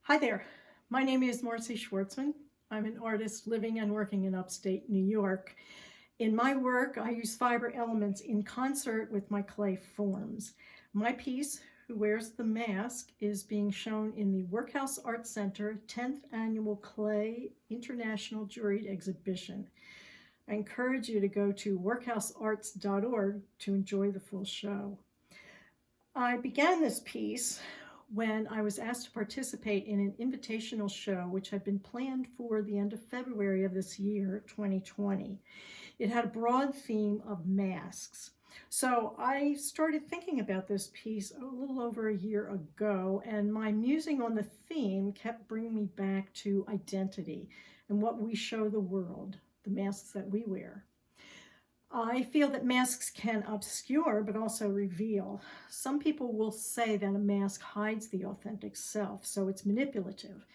Hi there. My name is Marcie Schwartzman. I'm an artist living and working in upstate New York. In my work, I use fiber elements in concert with my clay forms. My piece, Who Wears the Mask, is being shown in the Workhouse Art Center 10th Annual Clay International Juried Exhibition. I encourage you to go to workhousearts.org to enjoy the full show. I began this piece when I was asked to participate in an invitational show which had been planned for the end of February of this year, 2020. It had a broad theme of masks. So I started thinking about this piece a little over a year ago, and my musing on the theme kept bringing me back to identity and what we show the world, the masks that we wear. I feel that masks can obscure but also reveal. Some people will say that a mask hides the authentic self, so it's manipulative.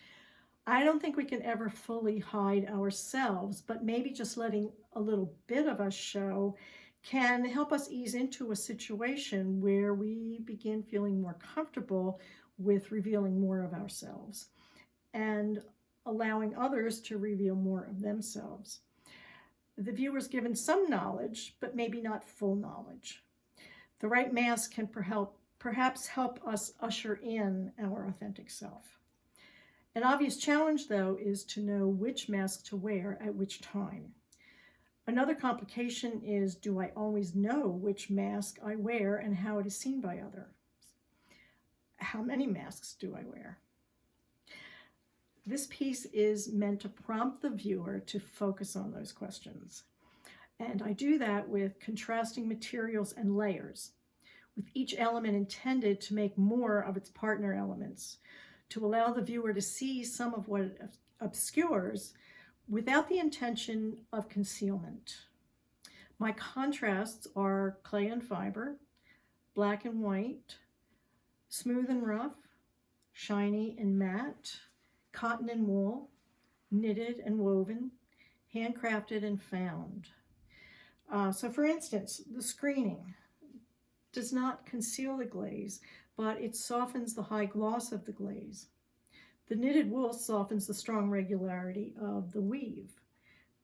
I don't think we can ever fully hide ourselves, but maybe just letting a little bit of us show can help us ease into a situation where we begin feeling more comfortable with revealing more of ourselves and allowing others to reveal more of themselves. The viewer's given some knowledge, but maybe not full knowledge. The right mask can perhaps help us usher in our authentic self. An obvious challenge, though, is to know which mask to wear at which time. Another complication is, do I always know which mask I wear and how it is seen by others? How many masks do I wear? This piece is meant to prompt the viewer to focus on those questions. And I do that with contrasting materials and layers, with each element intended to make more of its partner elements, to allow the viewer to see some of what it obscures without the intention of concealment. My contrasts are clay and fiber, black and white, smooth and rough, shiny and matte, cotton and wool, knitted and woven, handcrafted and found. So for instance, the screening does not conceal the glaze, but it softens the high gloss of the glaze. The knitted wool softens the strong regularity of the weave,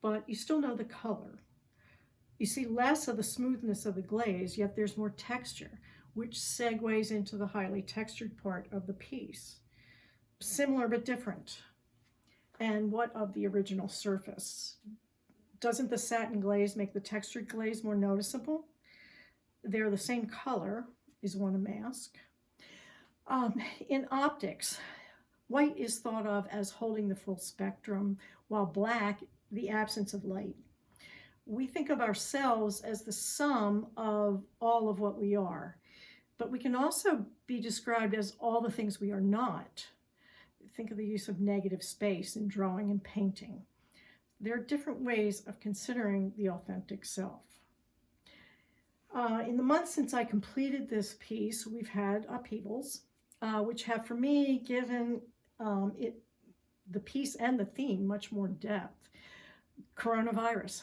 but you still know the color. You see less of the smoothness of the glaze, yet there's more texture, which segues into the highly textured part of the piece. Similar but different. And what of the original surface? Doesn't the satin glaze make the textured glaze more noticeable? They're the same color. Is one a mask? In optics, white is thought of as holding the full spectrum, while black, the absence of light. We think of ourselves as the sum of all of what we are, but we can also be described as all the things we are not. Think of the use of negative space in drawing and painting. There are different ways of considering the authentic self. In the months since I completed this piece, we've had upheavals, which have, for me, given the piece and the theme much more depth. Coronavirus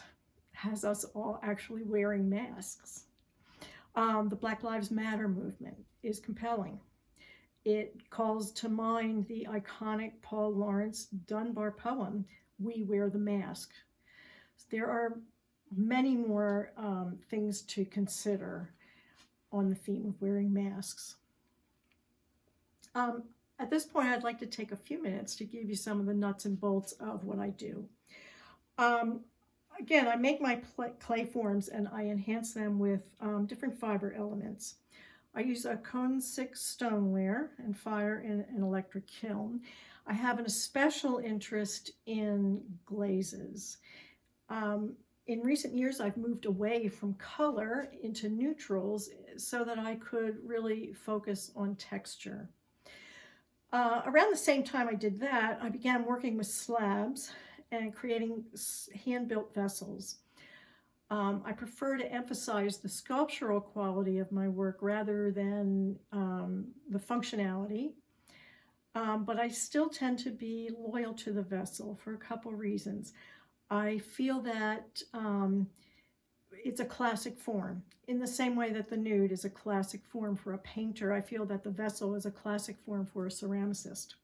has us all actually wearing masks. The Black Lives Matter movement is compelling. It calls to mind the iconic Paul Laurence Dunbar poem, We Wear the Mask. There are many more things to consider on the theme of wearing masks. At this point, I'd like to take a few minutes to give you some of the nuts and bolts of what I do. Again, I make my clay forms and I enhance them with different fiber elements. I use a cone 6 stoneware and fire in an electric kiln. I have a special interest in glazes. In recent years, I've moved away from color into neutrals so that I could really focus on texture. Around the same time I did that, I began working with slabs and creating hand-built vessels. I prefer to emphasize the sculptural quality of my work rather than the functionality, but I still tend to be loyal to the vessel for a couple reasons. I feel that it's a classic form. In the same way that the nude is a classic form for a painter, I feel that the vessel is a classic form for a ceramicist.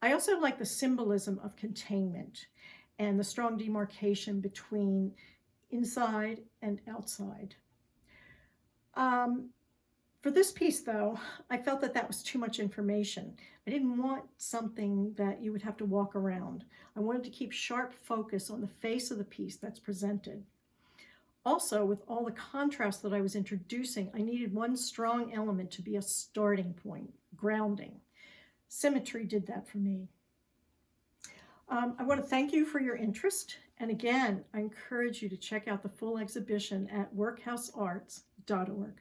I also like the symbolism of containment and the strong demarcation between inside and outside. For this piece, though, I felt that that was too much information. I didn't want something that you would have to walk around. I wanted to keep sharp focus on the face of the piece that's presented. Also, with all the contrast that I was introducing, I needed one strong element to be a starting point, grounding. Symmetry did that for me. I want to thank you for your interest. And again, I encourage you to check out the full exhibition at workhousearts.org.